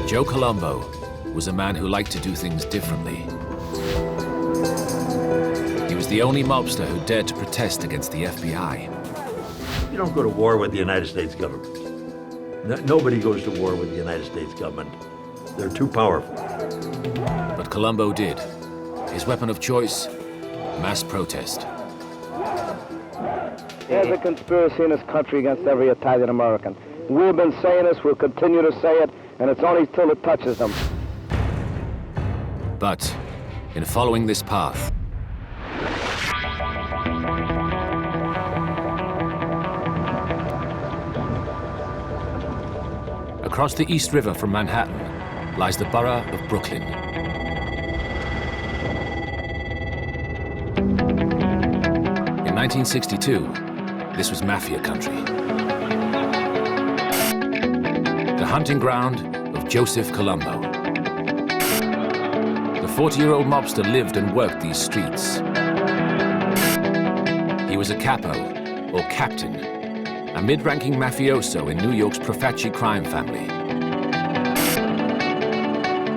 Joe Colombo was a man who liked to do things differently. He was the only mobster who dared to protest against the FBI. You don't go to war with the United States government. Nobody goes to war with the United States government. They're too powerful. But Colombo did. His weapon of choice, mass protest. There's a conspiracy in this country against every Italian American. We've been saying this, we'll continue to say it, and it's only till it touches them. But in following this path, across the East River from Manhattan lies the borough of Brooklyn. In 1962, this was Mafia country. The hunting ground of Joseph Colombo. The 40-year-old mobster lived and worked these streets. He was a capo, or captain, a mid-ranking mafioso in New York's Profaci crime family.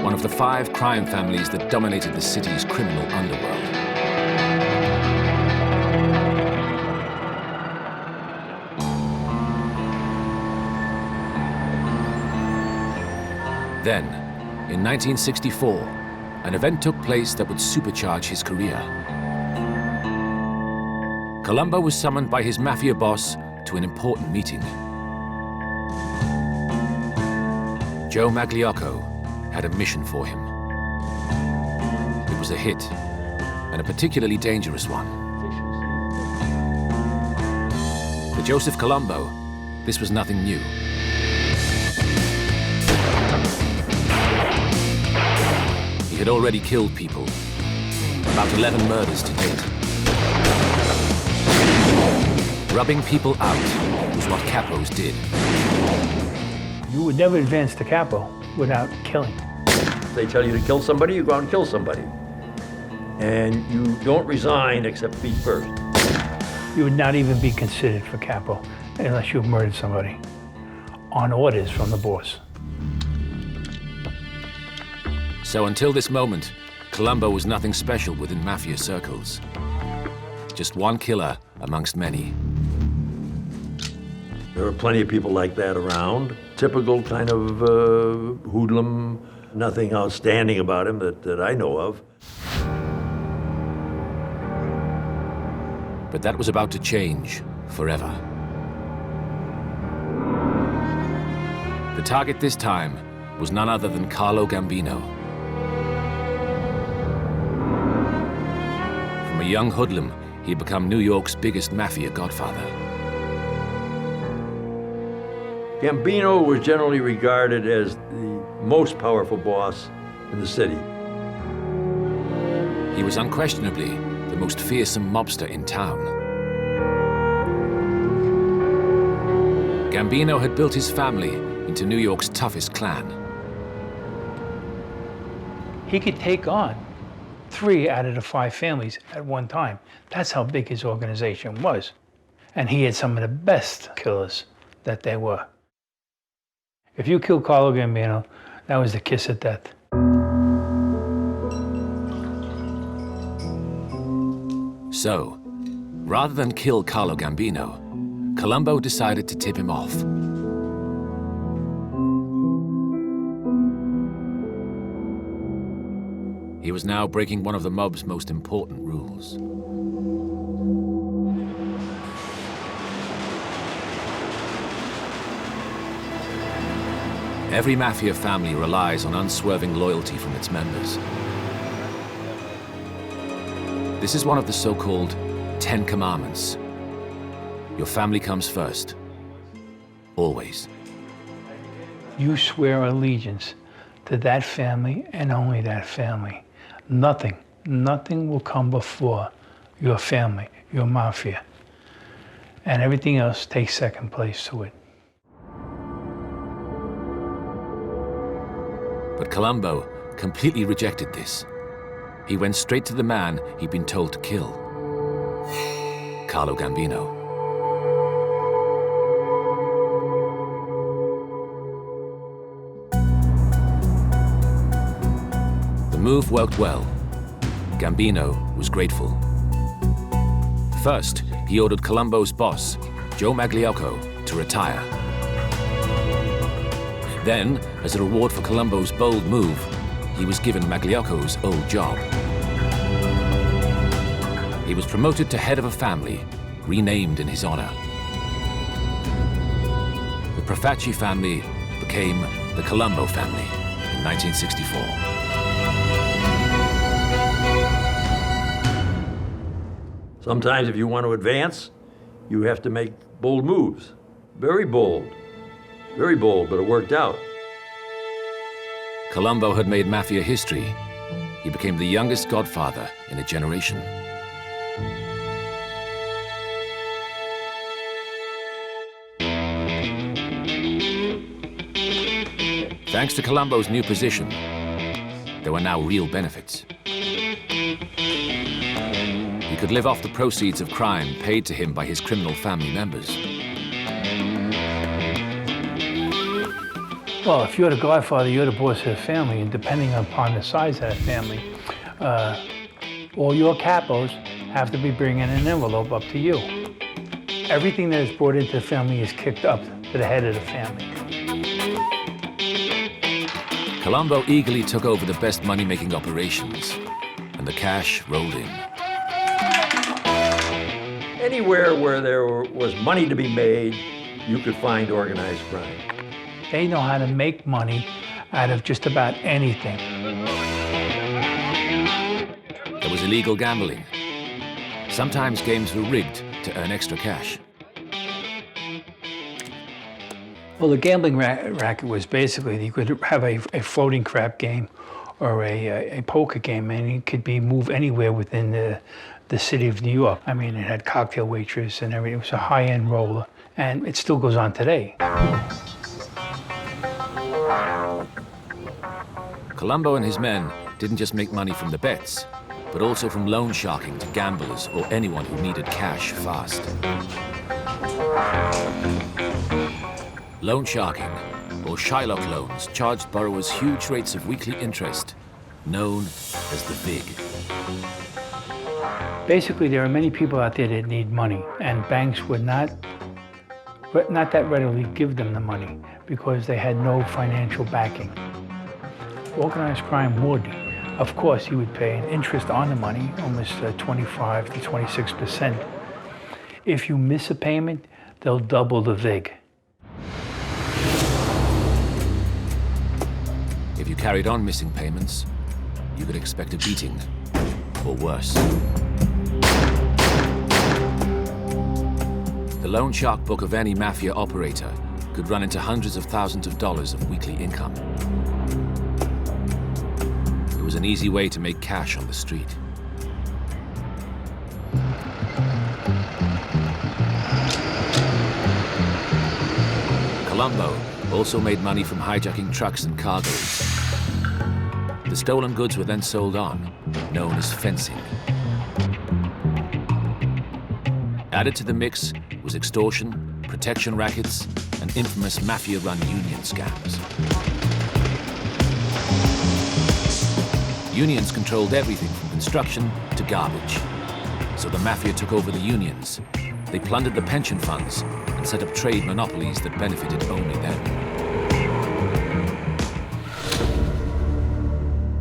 One of the 5 crime families that dominated the city's criminal underworld. Then, in 1964, an event took place that would supercharge his career. Colombo was summoned by his Mafia boss to an important meeting. Joe Magliocco had a mission for him. It was a hit, and a particularly dangerous one. For Joseph Colombo, this was nothing new. He had already killed people, about 11 murders to date. Rubbing people out was what capos did. You would never advance to capo without killing. If they tell you to kill somebody, you go out and kill somebody. And you don't resign except feet first. You would not even be considered for capo unless you murdered somebody on orders from the boss. So until this moment, Colombo was nothing special within Mafia circles. Just one killer amongst many. There were plenty of people like that around. Typical kind of hoodlum, nothing outstanding about him that I know of. But that was about to change forever. The target this time was none other than Carlo Gambino. From a young hoodlum, he'd become New York's biggest Mafia godfather. Gambino was generally regarded as the most powerful boss in the city. He was unquestionably the most fearsome mobster in town. Gambino had built his family into New York's toughest clan. He could take on 3 out of the 5 families at one time. That's how big his organization was. And he had some of the best killers that there were. If you killed Carlo Gambino, that was the kiss of death. So, rather than kill Carlo Gambino, Colombo decided to tip him off. He was now breaking one of the mob's most important rules. Every Mafia family relies on unswerving loyalty from its members. This is one of the so-called 10 Commandments. Your family comes first. Always. You swear allegiance to that family and only that family. Nothing will come before your family, your Mafia. And everything else takes second place to it. But Colombo completely rejected this. He went straight to the man he'd been told to kill, Carlo Gambino. move worked well. Gambino was grateful. First, he ordered Colombo's boss, Joe Magliocco, to retire. Then, as a reward for Colombo's bold move, he was given Magliocco's old job. He was promoted to head of a family, renamed in his honor. The Profaci family became the Colombo family in 1964. Sometimes if you want to advance, you have to make bold moves. Very bold, but it worked out. Colombo had made Mafia history. He became the youngest Godfather in a generation. Thanks to Colombo's new position, there were now real benefits. He could live off the proceeds of crime paid to him by his criminal family members. Well, if you're the Godfather, you're the boss of the family, and depending upon the size of that family, all your capos have to be bringing an envelope up to you. Everything that is brought into the family is kicked up to the head of the family. Colombo eagerly took over the best money-making operations, and the cash rolled in. Anywhere where there was money to be made, you could find organized crime. They know how to make money out of just about anything. There was illegal gambling. Sometimes games were rigged to earn extra cash. Well, the gambling racket was basically, you could have a floating crap game or a poker game, and it could be moved anywhere within the city of New York. I mean, it had cocktail waitress and everything. It was a high-end roller, and it still goes on today. Colombo and his men didn't just make money from the bets, but also from loan sharking to gamblers or anyone who needed cash fast. Loan sharking, or Shylock loans, charged borrowers huge rates of weekly interest, known as the VIG. Basically, there are many people out there that need money, and banks would not that readily give them the money because they had no financial backing. Organized crime would. Of course, he would pay an interest on the money, almost 25 to 26%. If you miss a payment, they'll double the VIG. If you carried on missing payments, you could expect a beating, or worse. The loan shark book of any Mafia operator could run into hundreds of thousands of dollars of weekly income. It was an easy way to make cash on the street. Colombo also made money from hijacking trucks and cargoes. The stolen goods were then sold on, known as fencing. Added to the mix was extortion, protection rackets, and infamous Mafia-run union scams. Unions controlled everything from construction to garbage. So the Mafia took over the unions. They plundered the pension funds and set up trade monopolies that benefited only them.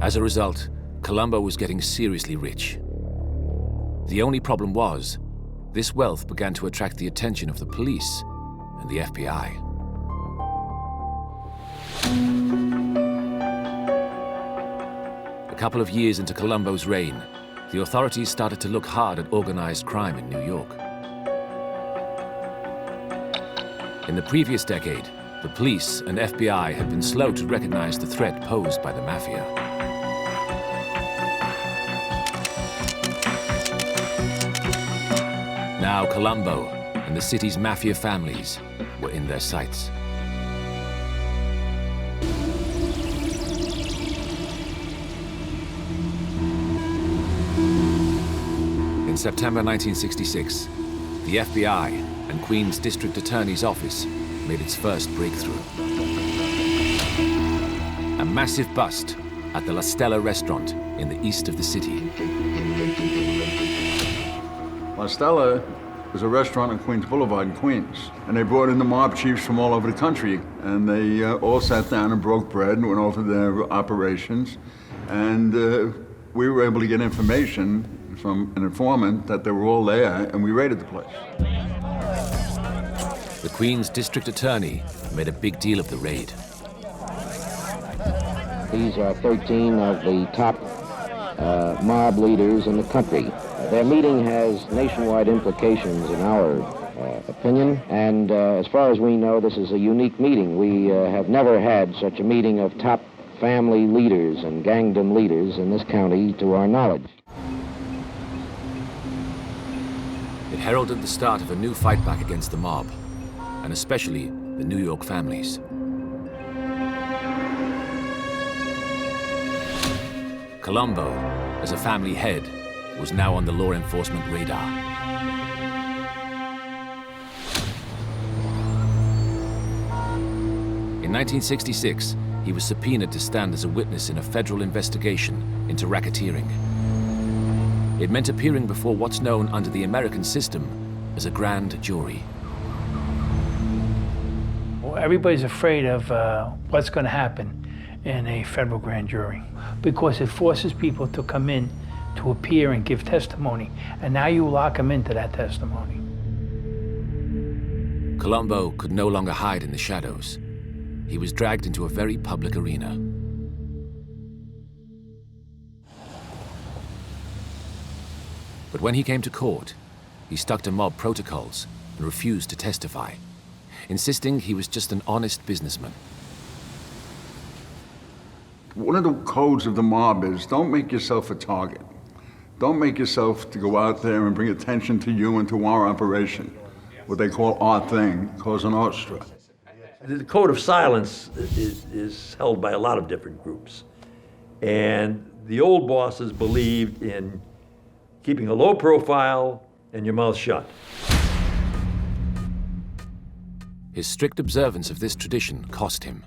As a result, Colombo was getting seriously rich. The only problem was, this wealth began to attract the attention of the police and the FBI. A couple of years into Colombo's reign, the authorities started to look hard at organized crime in New York. In the previous decade, the police and FBI had been slow to recognize the threat posed by the Mafia. Now Colombo and the city's Mafia families were in their sights. In September 1966, the FBI and Queens District Attorney's Office made its first breakthrough. A massive bust at the La Stella restaurant in the east of the city. La Stella was a restaurant on Queens Boulevard in Queens, and they brought in the mob chiefs from all over the country, and they all sat down and broke bread and went over their operations, and we were able to get information from an informant that they were all there, and we raided the place. The Queens District Attorney made a big deal of the raid. These are 13 of the top mob leaders in the country. Their meeting has nationwide implications in our opinion, and as far as we know, this is a unique meeting. We have never had such a meeting of top family leaders and gangdom leaders in this county to our knowledge. It heralded the start of a new fight back against the mob, and especially the New York families. Colombo, as a family head, was now on the law enforcement radar. In 1966, he was subpoenaed to stand as a witness in a federal investigation into racketeering. It meant appearing before what's known under the American system as a grand jury. Well, everybody's afraid of what's going to happen in a federal grand jury because it forces people to come in to appear and give testimony, and now you lock them into that testimony. Colombo could no longer hide in the shadows. He was dragged into a very public arena. But when he came to court, he stuck to mob protocols and refused to testify, insisting he was just an honest businessman. One of the codes of the mob is don't make yourself a target. Don't make yourself to go out there and bring attention to you and to our operation, what they call our thing, Cosa Nostra. The code of silence is held by a lot of different groups. And the old bosses believed in keeping a low profile and your mouth shut. His strict observance of this tradition cost him.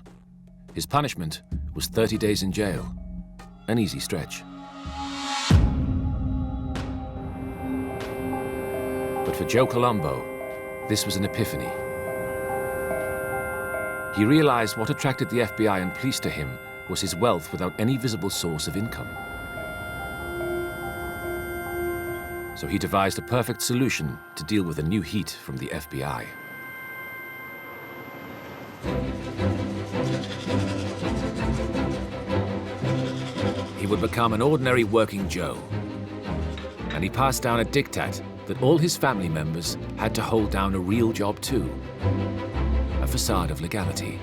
His punishment was 30 days in jail, an easy stretch. But for Joe Colombo, this was an epiphany. He realized what attracted the FBI and police to him was his wealth without any visible source of income. So he devised a perfect solution to deal with the new heat from the FBI. He would become an ordinary working Joe, and he passed down a diktat that all his family members had to hold down a real job too, a facade of legality.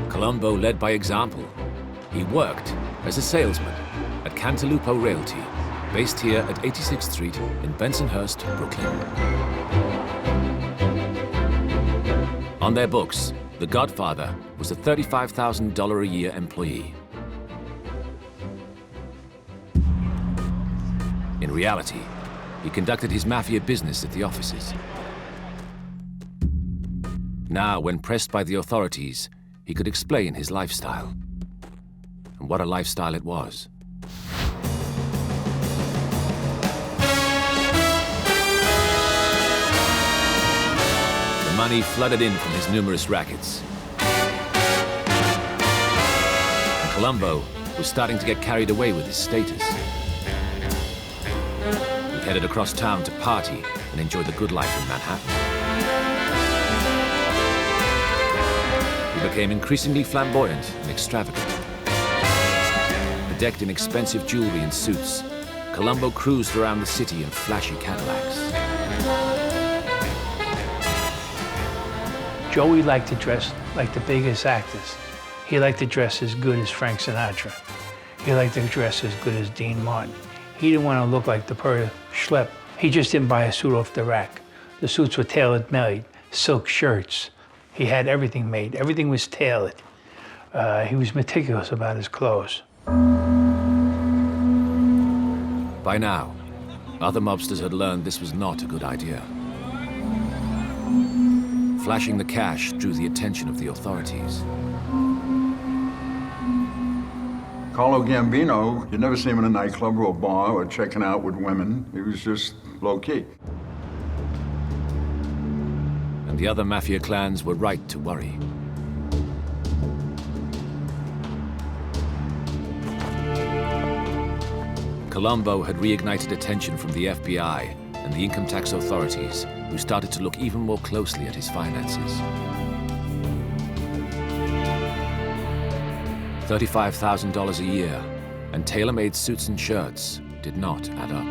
Colombo led by example. He worked as a salesman at Cantalupo Realty, based here at 86th Street in Bensonhurst, Brooklyn. On their books, the Godfather was a $35,000 a year employee. In reality, he conducted his Mafia business at the offices. Now, when pressed by the authorities, he could explain his lifestyle. And what a lifestyle it was. The money flooded in from his numerous rackets. And Colombo was starting to get carried away with his status. He headed across town to party and enjoy the good life in Manhattan. He became increasingly flamboyant and extravagant. Bedecked in expensive jewelry and suits, Colombo cruised around the city in flashy Cadillacs. Joey liked to dress like the biggest actors. He liked to dress as good as Frank Sinatra. He liked to dress as good as Dean Martin. He didn't want to look like the per schlep. He just didn't buy a suit off the rack. The suits were tailor-made, silk shirts. He had everything made. Everything was tailored. He was meticulous about his clothes. By now, other mobsters had learned this was not a good idea. Flashing the cash drew the attention of the authorities. Carlo Gambino, you'd never see him in a nightclub or a bar or checking out with women. He was just low-key. And the other Mafia clans were right to worry. Colombo had reignited attention from the FBI and the income tax authorities, who started to look even more closely at his finances. $35,000 a year and tailor-made suits and shirts did not add up.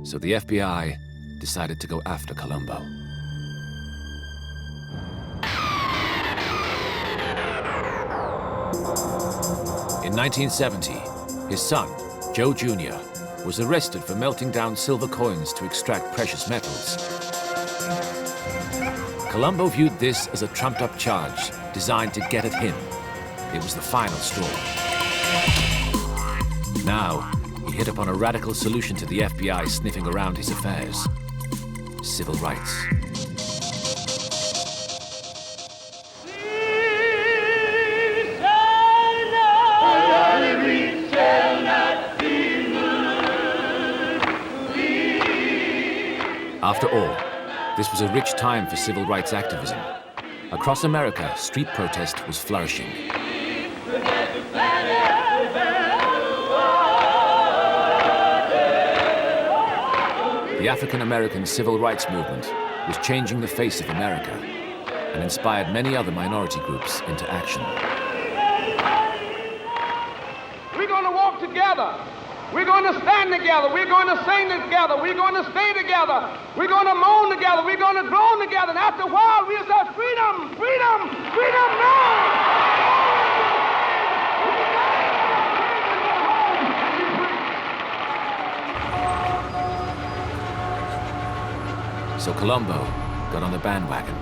So the FBI decided to go after Colombo. In 1970, his son, Joe Jr., was arrested for melting down silver coins to extract precious metals. Colombo viewed this as a trumped-up charge designed to get at him. It was the final straw. Now, he hit upon a radical solution to the FBI sniffing around his affairs: civil rights. After all, this was a rich time for civil rights activism. Across America, street protest was flourishing. The African-American civil rights movement was changing the face of America and inspired many other minority groups into action. We're going to walk together. We're going to stand together. We're going to sing together. We're going to stay together. We're going to moan together. We're going to groan together. And after a while, we'll say, freedom, freedom, freedom now! So Colombo got on the bandwagon.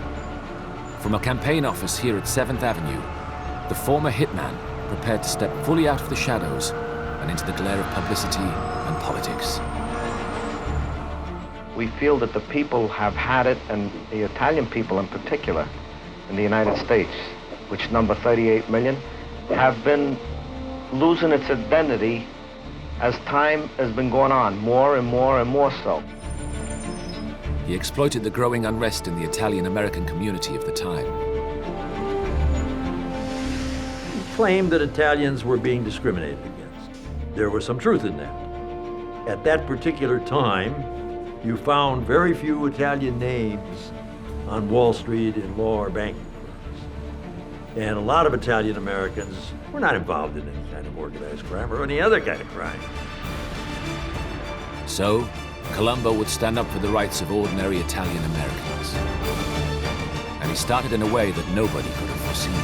From a campaign office here at 7th Avenue, the former hitman prepared to step fully out of the shadows and into the glare of publicity and politics. We feel that the people have had it, and the Italian people in particular, in the United States, which number 38 million, have been losing its identity as time has been going on, more and more and more so. He exploited the growing unrest in the Italian-American community of the time. He claimed that Italians were being discriminated against. There was some truth in that. At that particular time, you found very few Italian names on Wall Street in law or banking firms. And a lot of Italian Americans were not involved in any kind of organized crime or any other kind of crime. So, Colombo would stand up for the rights of ordinary Italian Americans. And he started in a way that nobody could have foreseen.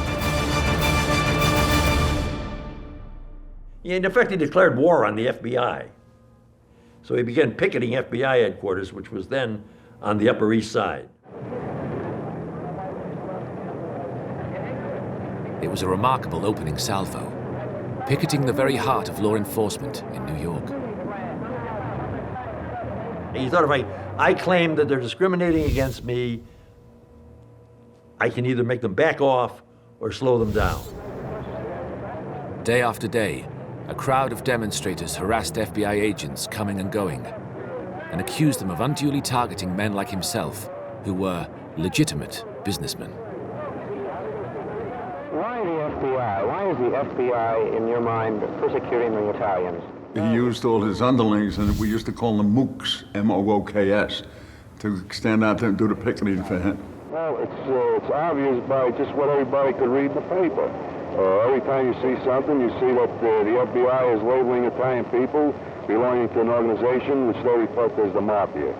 In effect, he declared war on the FBI. So he began picketing FBI headquarters, which was then on the Upper East Side. It was a remarkable opening salvo, picketing the very heart of law enforcement in New York. He thought, if I claim that they're discriminating against me, I can either make them back off or slow them down. Day after day, a crowd of demonstrators harassed FBI agents coming and going and accused them of unduly targeting men like himself who were legitimate businessmen. Why the FBI? Why is the FBI, in your mind, persecuting the Italians? He used all his underlings, and we used to call them mooks, M-O-O-K-S, to stand out there and do the picketing for him. Well, it's obvious by just what everybody could read in the paper. Every time you see something, you see that the FBI is labeling Italian people belonging to an organization which they refer to as the Mafia.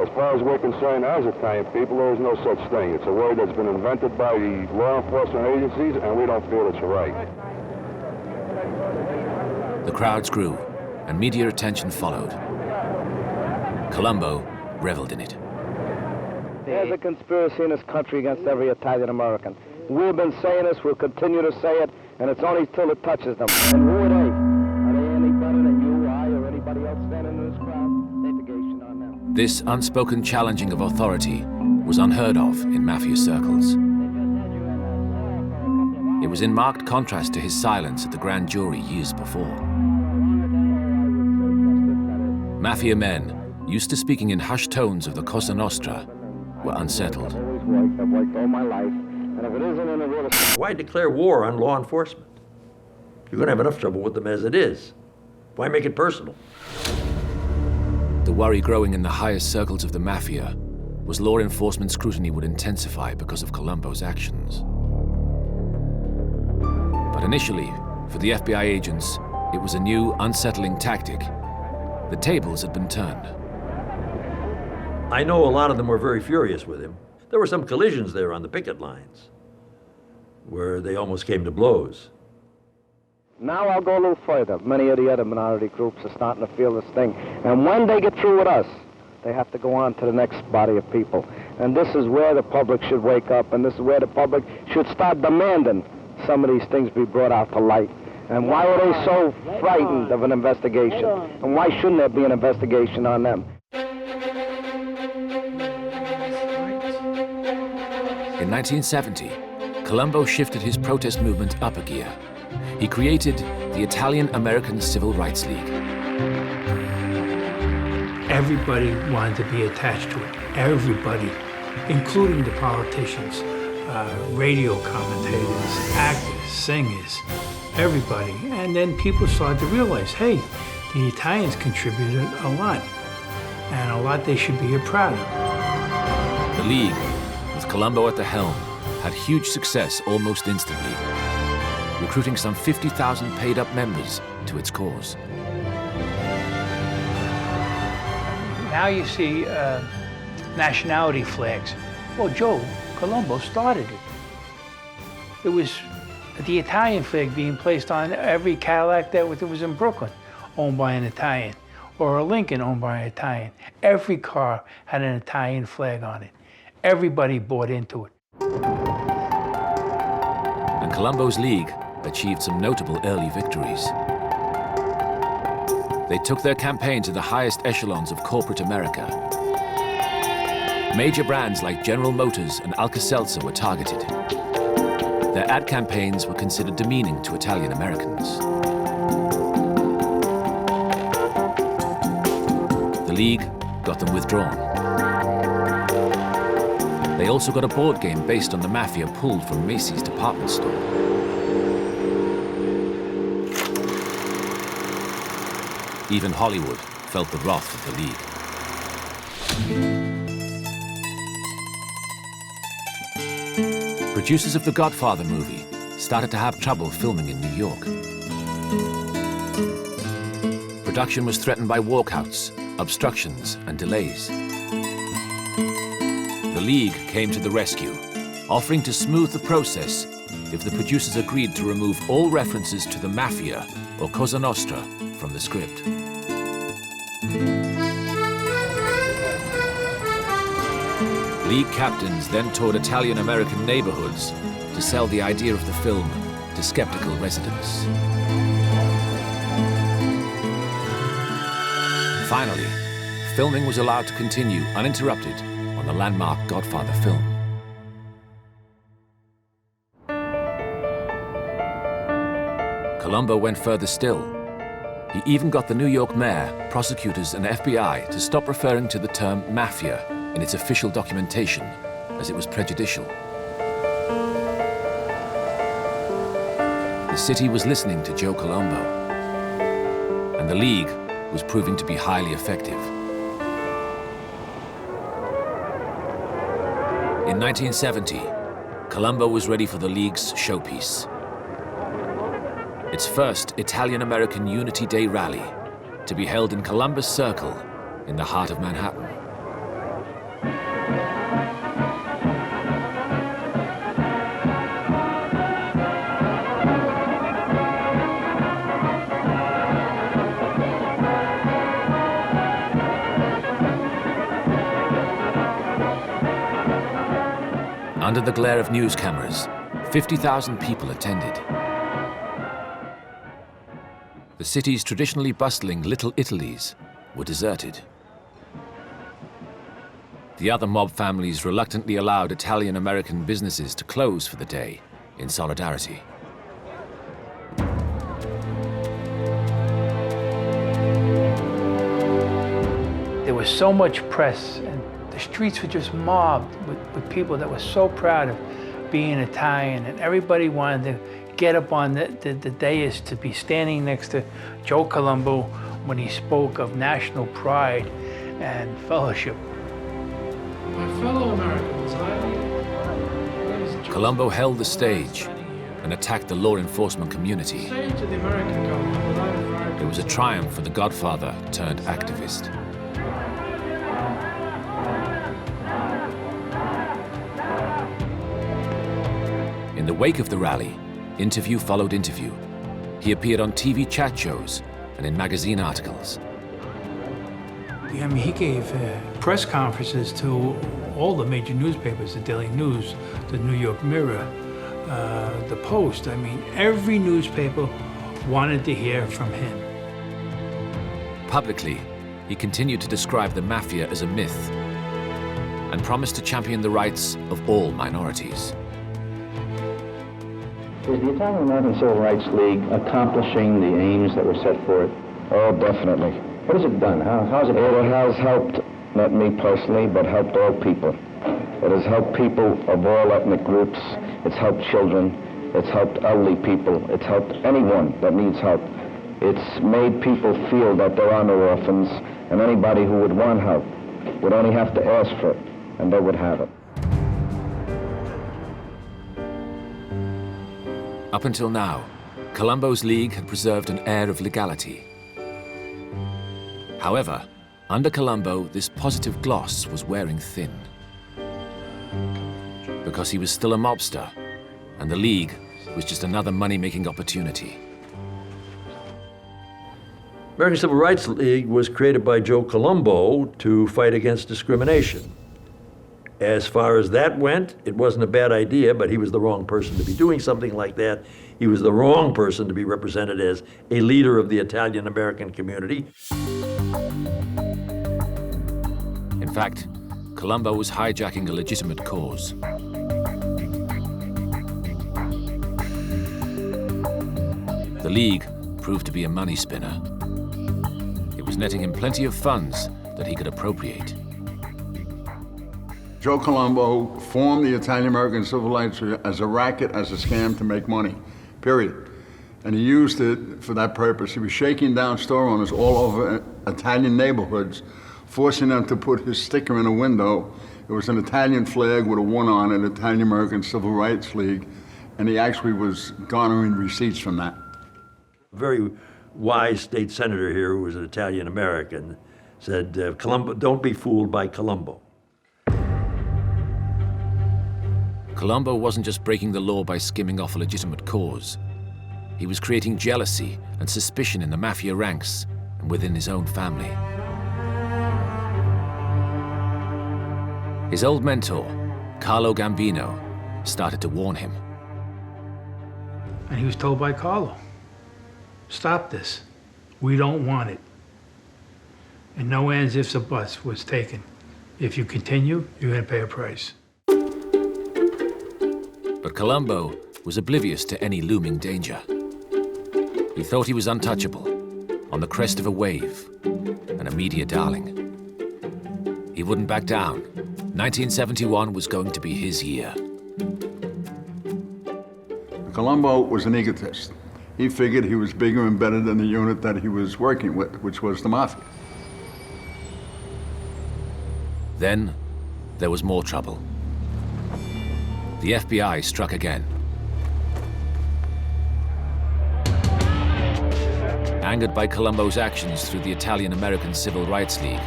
As far as we're concerned as Italian people, there is no such thing. It's a word that's been invented by the law enforcement agencies, and we don't feel it's right. The crowds grew, and media attention followed. Colombo reveled in it. There's a conspiracy in this country against every Italian American. We've been saying this, we'll continue to say it, and it's only till it touches them. And who are they? Are they any better than you, I, or anybody else standing in this crowd? Litigation on them. This unspoken challenging of authority was unheard of in Mafia circles. It was in marked contrast to his silence at the grand jury years before. Mafia men, used to speaking in hushed tones of the Cosa Nostra, were unsettled. I've worked all my life, and if it isn't in a real... Why declare war on law enforcement? You're going to have enough trouble with them as it is. Why make it personal? The worry growing in the highest circles of the Mafia was law enforcement scrutiny would intensify because of Colombo's actions. But initially, for the FBI agents, it was a new, unsettling tactic. The tables had been turned. I know a lot of them were very furious with him. There were some collisions there on the picket lines where they almost came to blows. Now I'll go a little further. Many of the other minority groups are starting to feel this thing. And when they get through with us, they have to go on to the next body of people. And this is where the public should wake up, and this is where the public should start demanding some of these things be brought out to light. And why are they so frightened of an investigation? And why shouldn't there be an investigation on them? In 1970, Colombo shifted his protest movement up a gear. He created the Italian-American Civil Rights League. Everybody wanted to be attached to it. Everybody, including the politicians, radio commentators, actors, singers, everybody. And then people started to realize, hey, the Italians contributed a lot, and a lot they should be proud of. The League, with Colombo at the helm, had huge success almost instantly, recruiting some 50,000 paid-up members to its cause. Now you see nationality flags. Well, Joe Colombo started it. It was the Italian flag being placed on every Cadillac that was in Brooklyn, owned by an Italian, or a Lincoln owned by an Italian. Every car had an Italian flag on it. Everybody bought into it. And Colombo's League achieved some notable early victories. They took their campaign to the highest echelons of corporate America. Major brands like General Motors and Alka-Seltzer were targeted. Their ad campaigns were considered demeaning to Italian Americans. The League got them withdrawn. They also got a board game based on the Mafia pulled from Macy's department store. Even Hollywood felt the wrath of the League. Producers of the Godfather movie started to have trouble filming in New York. Production was threatened by walkouts, obstructions, and delays. The League came to the rescue, offering to smooth the process if the producers agreed to remove all references to the Mafia or Cosa Nostra from the script. League captains then toured Italian-American neighborhoods to sell the idea of the film to skeptical residents. Finally, filming was allowed to continue uninterrupted on the landmark Godfather film. Colombo went further still. He even got the New York mayor, prosecutors, and FBI to stop referring to the term Mafia in its official documentation, as it was prejudicial. The city was listening to Joe Colombo, and the League was proving to be highly effective. In 1970, Colombo was ready for the League's showpiece. Its first Italian-American Unity Day rally, to be held in Columbus Circle in the heart of Manhattan. Under the glare of news cameras, 50,000 people attended. The city's traditionally bustling Little Italies were deserted. The other mob families reluctantly allowed Italian-American businesses to close for the day in solidarity. There was so much press, and the streets were just mobbed with people that were so proud of being Italian, and everybody wanted to get up on the dais to be standing next to Joe Colombo when he spoke of national pride and fellowship. My fellow Americans, Colombo held the stage and attacked the law enforcement community. say to the American government that I'm afraid It was a triumph for the Godfather turned activist. In the wake of the rally, interview followed interview. He appeared on TV chat shows and in magazine articles. I mean, he gave press conferences to all the major newspapers, the Daily News, the New York Mirror, the Post. I mean, every newspaper wanted to hear from him. Publicly, he continued to describe the Mafia as a myth and promised to champion the rights of all minorities. Is the Italian-American Civil Rights League accomplishing the aims that were set for it? Oh, definitely. What has it done? How's it? It has helped, not me personally, but helped all people. It has helped people of all ethnic groups. It's helped children. It's helped elderly people. It's helped anyone that needs help. It's made people feel that there are no orphans, and anybody who would want help would only have to ask for it, and they would have it. Up until now, Colombo's League had preserved an air of legality. However, under Colombo, this positive gloss was wearing thin. Because he was still a mobster, and the League was just another money-making opportunity. American Civil Rights League was created by Joe Colombo to fight against discrimination. As far as that went, it wasn't a bad idea, but he was the wrong person to be doing something like that. He was the wrong person to be represented as a leader of the Italian-American community. In fact, Colombo was hijacking a legitimate cause. The League proved to be a money spinner. It was netting him plenty of funds that he could appropriate. Joe Colombo formed the Italian-American Civil Rights as a racket, as a scam to make money, period. And he used it for that purpose. He was shaking down store owners all over Italian neighborhoods, forcing them to put his sticker in a window. It was an Italian flag with a 1 on it, Italian-American Civil Rights League, and he actually was garnering receipts from that. A very wise state senator here, who was an Italian-American, said, Colombo, don't be fooled by Colombo. Colombo wasn't just breaking the law by skimming off a legitimate cause. He was creating jealousy and suspicion in the Mafia ranks and within his own family. His old mentor, Carlo Gambino, started to warn him. And he was told by Carlo, stop this. We don't want it. And no ands, ifs, or buts was taken. If you continue, you're going to pay a price. But Colombo was oblivious to any looming danger. He thought he was untouchable, on the crest of a wave, and a media darling. He wouldn't back down. 1971 was going to be his year. Colombo was an egotist. He figured he was bigger and better than the unit that he was working with, which was the Mafia. Then, there was more trouble. The FBI struck again. Angered by Colombo's actions through the Italian-American Civil Rights League,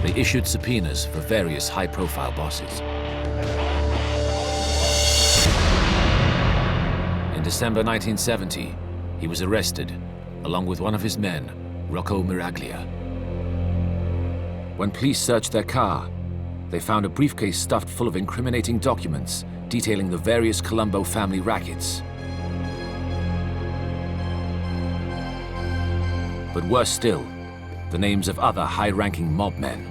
they issued subpoenas for various high-profile bosses. In December 1970, he was arrested, along with one of his men, Rocco Miraglia. When police searched their car, they found a briefcase stuffed full of incriminating documents detailing the various Colombo family rackets. But worse still, the names of other high-ranking mob men.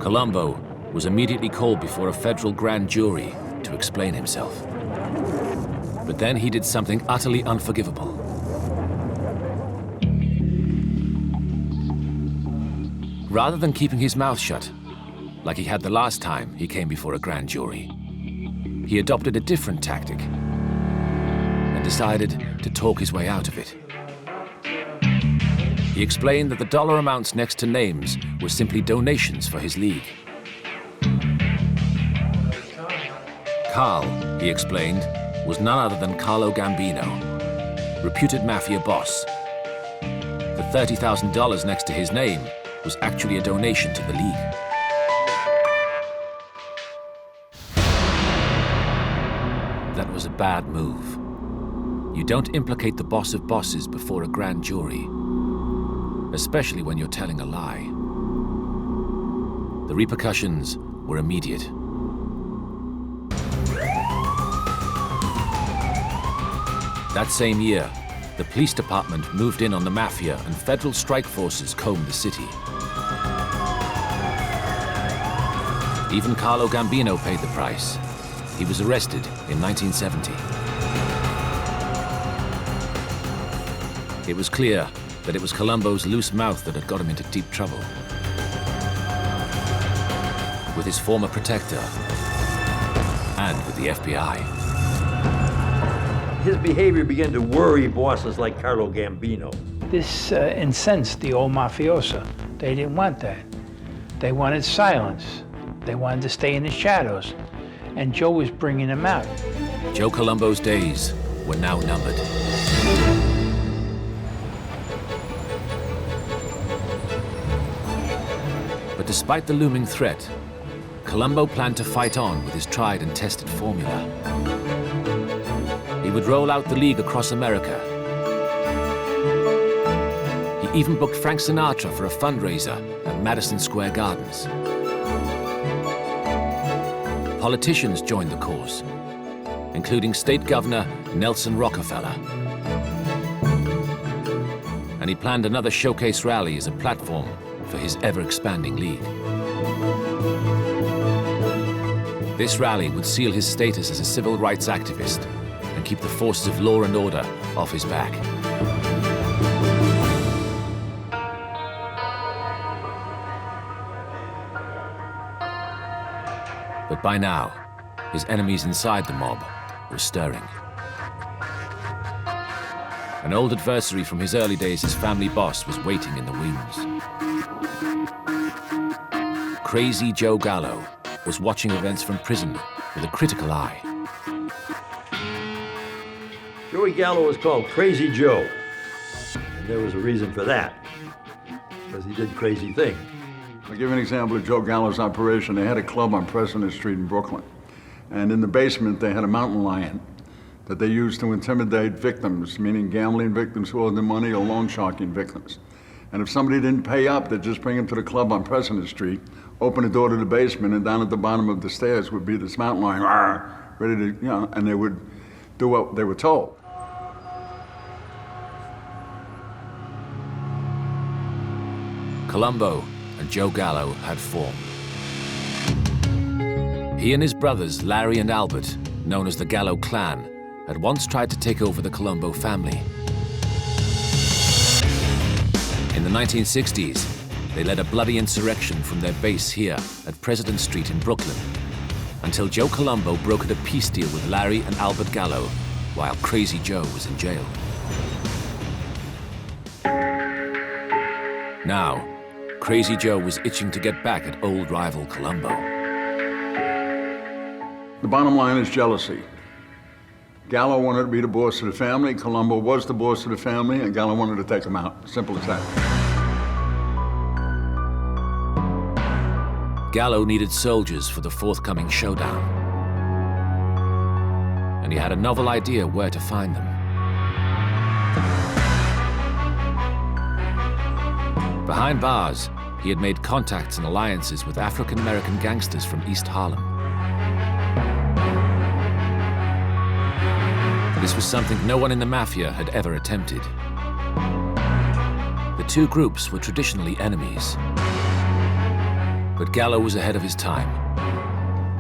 Colombo was immediately called before a federal grand jury to explain himself. But then he did something utterly unforgivable. Rather than keeping his mouth shut, like he had the last time he came before a grand jury, he adopted a different tactic and decided to talk his way out of it. He explained that the dollar amounts next to names were simply donations for his league. Carl, he explained, was none other than Carlo Gambino, reputed Mafia boss. The $30,000 next to his name was actually a donation to the league. That was a bad move. You don't implicate the boss of bosses before a grand jury, especially when you're telling a lie. The repercussions were immediate. That same year, the police department moved in on the Mafia and federal strike forces combed the city. Even Carlo Gambino paid the price. He was arrested in 1970. It was clear that it was Colombo's loose mouth that had got him into deep trouble with his former protector and with the FBI. His behavior began to worry bosses like Carlo Gambino. This incensed the old mafioso. They didn't want that. They wanted silence. They wanted to stay in the shadows. And Joe was bringing them out. Joe Colombo's days were now numbered. But despite the looming threat, Colombo planned to fight on with his tried and tested formula. He would roll out the league across America. He even booked Frank Sinatra for a fundraiser at Madison Square Gardens. Politicians joined the cause, including State Governor Nelson Rockefeller. And he planned another showcase rally as a platform for his ever-expanding league. This rally would seal his status as a civil rights activist and keep the forces of law and order off his back. But by now, his enemies inside the mob were stirring. An old adversary from his early days as family boss was waiting in the wings. Crazy Joe Gallo was watching events from prison with a critical eye. Joey Gallo was called Crazy Joe. And there was a reason for that, because he did crazy things. I'll give you an example of Joe Gallo's operation. They had a club on President Street in Brooklyn. And in the basement, they had a mountain lion that they used to intimidate victims, meaning gambling victims who owed them money or loan sharking victims. And if somebody didn't pay up, they'd just bring them to the club on President Street, open the door to the basement, and down at the bottom of the stairs would be this mountain lion, ready to, and they would do what they were told. Colombo and Joe Gallo had formed. He and his brothers, Larry and Albert, known as the Gallo clan, had once tried to take over the Colombo family. In the 1960s, they led a bloody insurrection from their base here at President Street in Brooklyn, until Joe Colombo brokered a peace deal with Larry and Albert Gallo while Crazy Joe was in jail. Now, Crazy Joe was itching to get back at old rival Colombo. The bottom line is jealousy. Gallo wanted to be the boss of the family, Colombo was the boss of the family, and Gallo wanted to take him out. Simple as that. Gallo needed soldiers for the forthcoming showdown. And he had a novel idea where to find them. Behind bars, he had made contacts and alliances with African-American gangsters from East Harlem. This was something no one in the Mafia had ever attempted. The two groups were traditionally enemies. But Gallo was ahead of his time.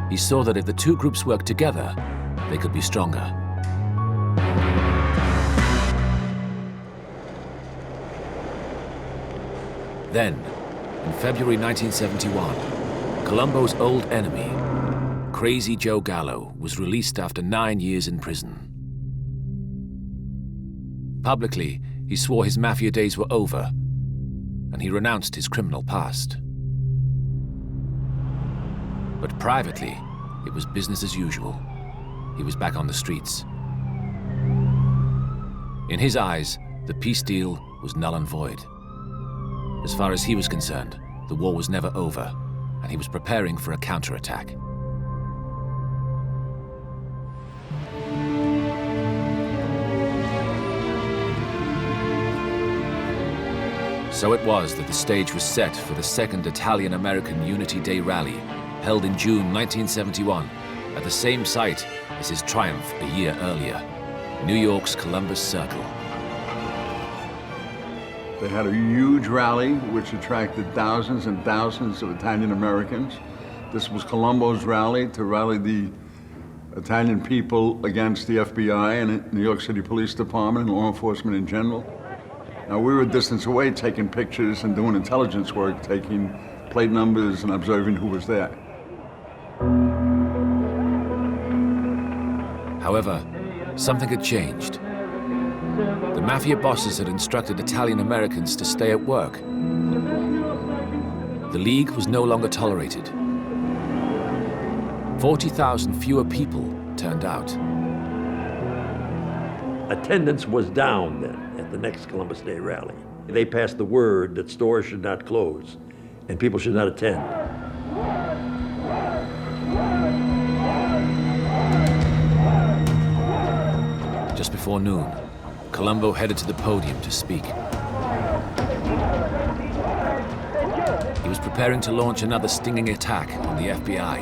He saw that if the two groups worked together, they could be stronger. Then, in February 1971, Colombo's old enemy, Crazy Joe Gallo, was released after 9 years in prison. Publicly, he swore his Mafia days were over, and he renounced his criminal past. But privately, it was business as usual. He was back on the streets. In his eyes, the peace deal was null and void. As far as he was concerned, the war was never over, and he was preparing for a counterattack. So it was that the stage was set for the second Italian-American Unity Day rally, held in June 1971, at the same site as his triumph a year earlier, New York's Columbus Circle. They had a huge rally which attracted thousands and thousands of Italian Americans. This was Colombo's rally to rally the Italian people against the FBI and the New York City Police Department and law enforcement in general. Now, we were a distance away taking pictures and doing intelligence work, taking plate numbers and observing who was there. However, something had changed. The Mafia bosses had instructed Italian Americans to stay at work. The League was no longer tolerated. 40,000 fewer people turned out. Attendance was down then at the next Columbus Day rally. They passed the word that stores should not close and people should not attend. Just before noon, Colombo headed to the podium to speak. He was preparing to launch another stinging attack on the FBI.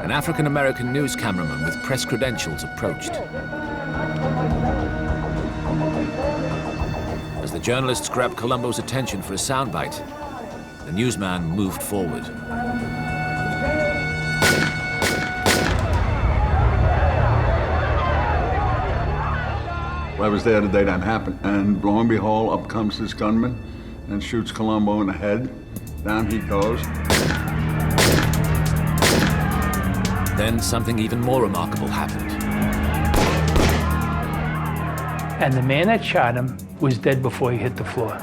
An African-American news cameraman with press credentials approached. As the journalists grabbed Colombo's attention for a soundbite, the newsman moved forward. I was there the day that happened, and lo and behold, up comes this gunman and shoots Colombo in the head. Down he goes. Then something even more remarkable happened. And the man that shot him was dead before he hit the floor.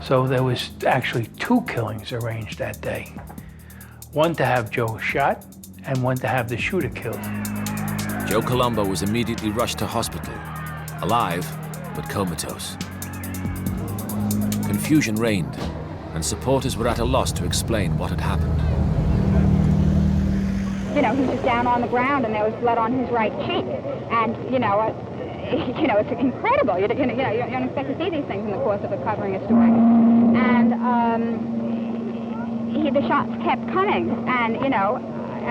So there was actually 2 killings arranged that day. One to have Joe shot, and one to have the shooter killed. Joe Colombo was immediately rushed to hospital, alive but comatose. Confusion reigned, and supporters were at a loss to explain what had happened. You know, he was down on the ground and there was blood on his right cheek. And, it's incredible. You don't expect to see these things in the course of covering a story. And the shots kept coming. And, and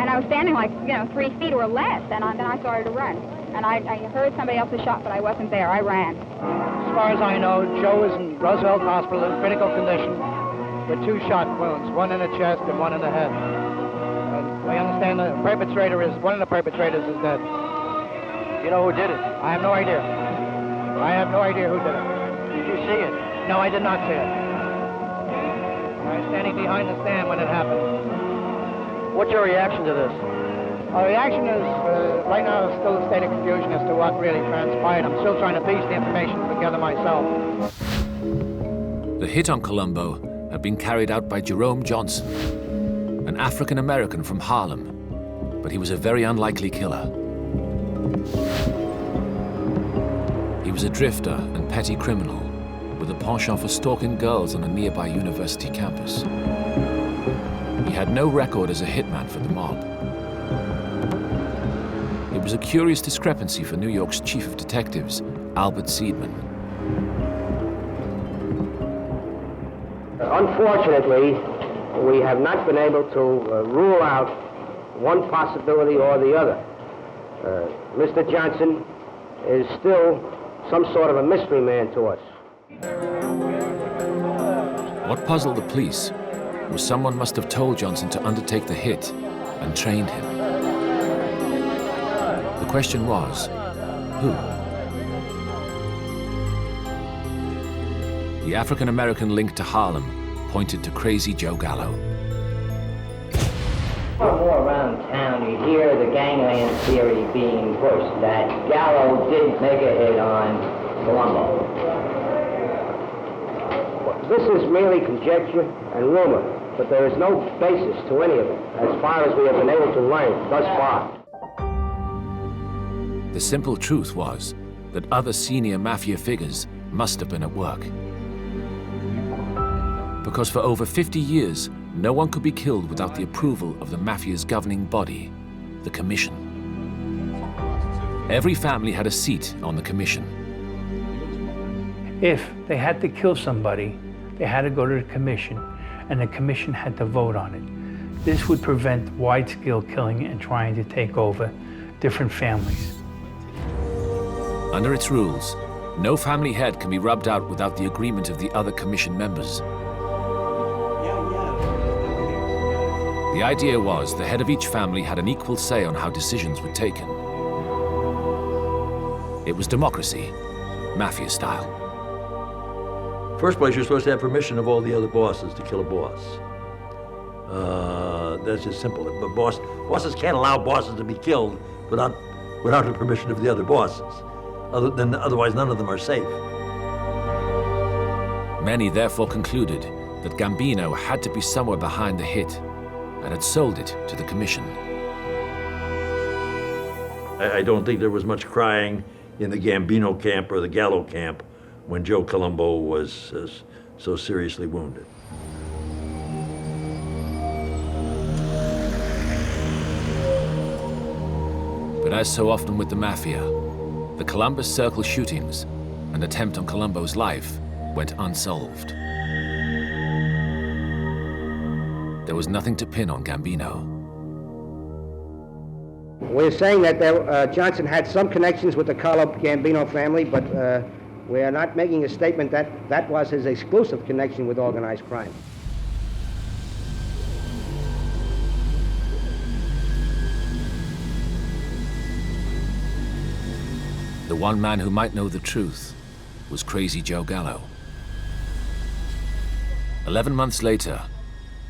I was standing 3 feet or less. And then I started to run. And I heard somebody else's shot, but I wasn't there. I ran. As far as I know, Joe is in Roosevelt Hospital in critical condition with 2 shot wounds, one in the chest and one in the head. I understand one of the perpetrators is dead. You know who did it? I have no idea. I have no idea who did it. Did you see it? No, I did not see it. I was standing behind the stand when it happened. What's your reaction to this? Our reaction is, right now, it's still a state of confusion as to what really transpired. I'm still trying to piece the information together myself. The hit on Colombo had been carried out by Jerome Johnson, an African-American from Harlem, but he was a very unlikely killer. He was a drifter and petty criminal with a penchant for stalking girls on a nearby university campus. He had no record as a hitman for the mob. It was a curious discrepancy for New York's chief of detectives, Albert Seidman. Unfortunately, we have not been able to rule out one possibility or the other. Mr. Johnson is still some sort of a mystery man to us. What puzzled the police was someone must have told Johnson to undertake the hit and trained him. The question was, who? The African-American link to Harlem pointed to Crazy Joe Gallo. More and more around town, you hear the gangland theory being pushed, that Gallo didn't make a hit on Colombo. This is merely conjecture and rumor, but there is no basis to any of it, as far as we have been able to learn thus far. The simple truth was that other senior Mafia figures must have been at work. Because for over 50 years, no one could be killed without the approval of the Mafia's governing body, the Commission. Every family had a seat on the Commission. If they had to kill somebody, they had to go to the Commission, and the Commission had to vote on it. This would prevent wide-scale killing and trying to take over different families. Under its rules, no family head can be rubbed out without the agreement of the other Commission members. The idea was the head of each family had an equal say on how decisions were taken. It was democracy, Mafia style. First place, you're supposed to have permission of all the other bosses to kill a boss. That's just simple. But bosses can't allow bosses to be killed without the permission of the other bosses. Otherwise, none of them are safe. Many therefore concluded that Gambino had to be somewhere behind the hit and had sold it to the Commission. I don't think there was much crying in the Gambino camp or the Gallo camp when Joe Colombo was so seriously wounded. But as so often with the Mafia, the Columbus Circle shootings, an attempt on Colombo's life, went unsolved. There was nothing to pin on Gambino. We're saying that Johnson had some connections with the Carlo Gambino family, but we are not making a statement that that was his exclusive connection with organized crime. The one man who might know the truth was Crazy Joe Gallo. 11 months later,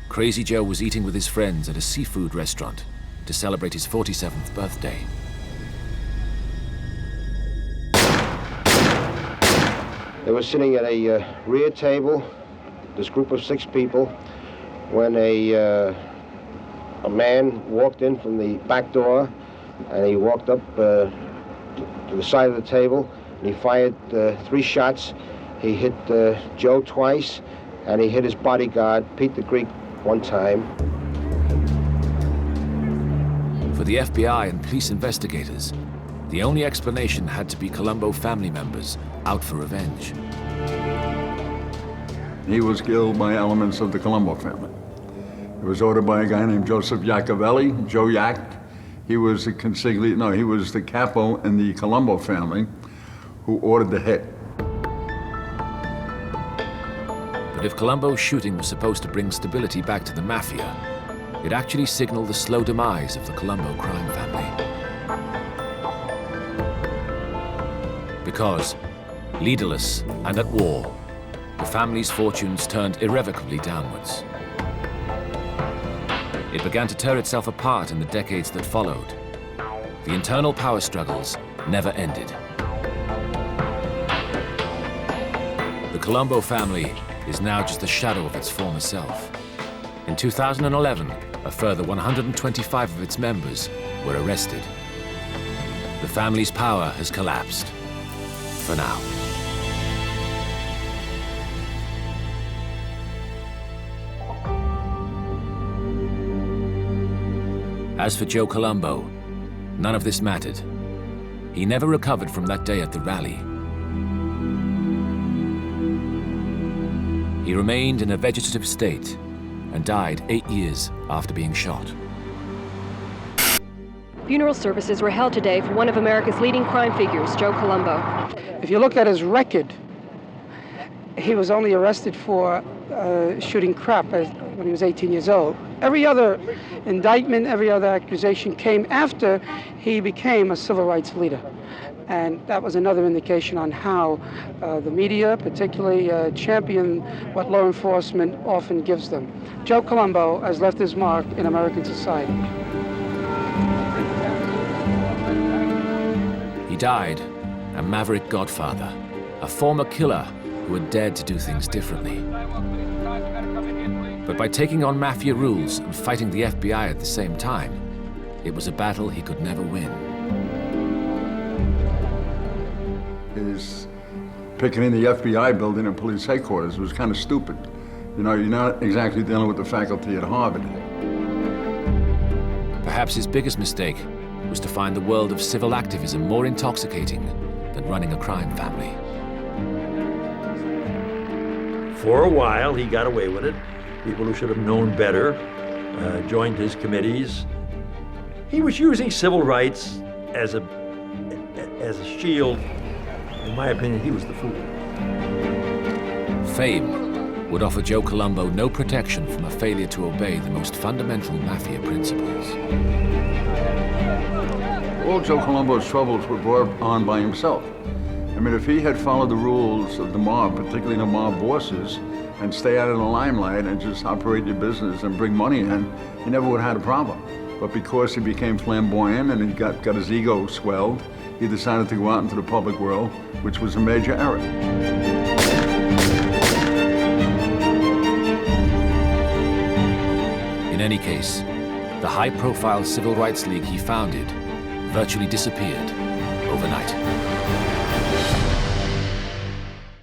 Crazy Joe was eating with his friends at a seafood restaurant to celebrate his 47th birthday. They were sitting at a rear table, this group of 6 people, when a man walked in from the back door, and he walked up to the side of the table, and he fired 3 shots. He hit Joe twice, and he hit his bodyguard, Pete the Greek, 1 time. For the FBI and police investigators, the only explanation had to be Colombo family members out for revenge. He was killed by elements of the Colombo family. It was ordered by a guy named Joseph Iacovelli, Joe Yack. He was the consiglio, he was the capo in the Colombo family who ordered the hit. But if Colombo's shooting was supposed to bring stability back to the Mafia, it actually signaled the slow demise of the Colombo crime family. Because, leaderless and at war, the family's fortunes turned irrevocably downwards. It began to tear itself apart in the decades that followed. The internal power struggles never ended. The Colombo family is now just a shadow of its former self. In 2011, a further 125 of its members were arrested. The family's power has collapsed, for now. As for Joe Colombo, none of this mattered. He never recovered from that day at the rally. He remained in a vegetative state and died 8 years after being shot. Funeral services were held today for one of America's leading crime figures, Joe Colombo. If you look at his record, he was only arrested for shooting crap when he was 18 years old. Every other indictment, every other accusation came after he became a civil rights leader. And that was another indication on how the media, particularly, champion what law enforcement often gives them. Joe Colombo has left his mark in American society. He died a maverick godfather, a former killer who had dared to do things differently. But by taking on Mafia rules and fighting the FBI at the same time, it was a battle he could never win. His picketing the FBI building and police headquarters was kind of stupid. You know, you're not exactly dealing with the faculty at Harvard. Perhaps his biggest mistake was to find the world of civil activism more intoxicating than running a crime family. For a while, he got away with it. People who should have known better joined his committees. He was using civil rights as a shield. In my opinion, he was the fool. Fame would offer Joe Colombo no protection from a failure to obey the most fundamental Mafia principles. All Joe Colombo's troubles were brought on by himself. I mean, if he had followed the rules of the mob, particularly the mob bosses, and stay out of the limelight and just operate your business and bring money in, he never would have had a problem. But because he became flamboyant and he got his ego swelled, he decided to go out into the public world, which was a major error. In any case, the high-profile civil rights league he founded virtually disappeared overnight.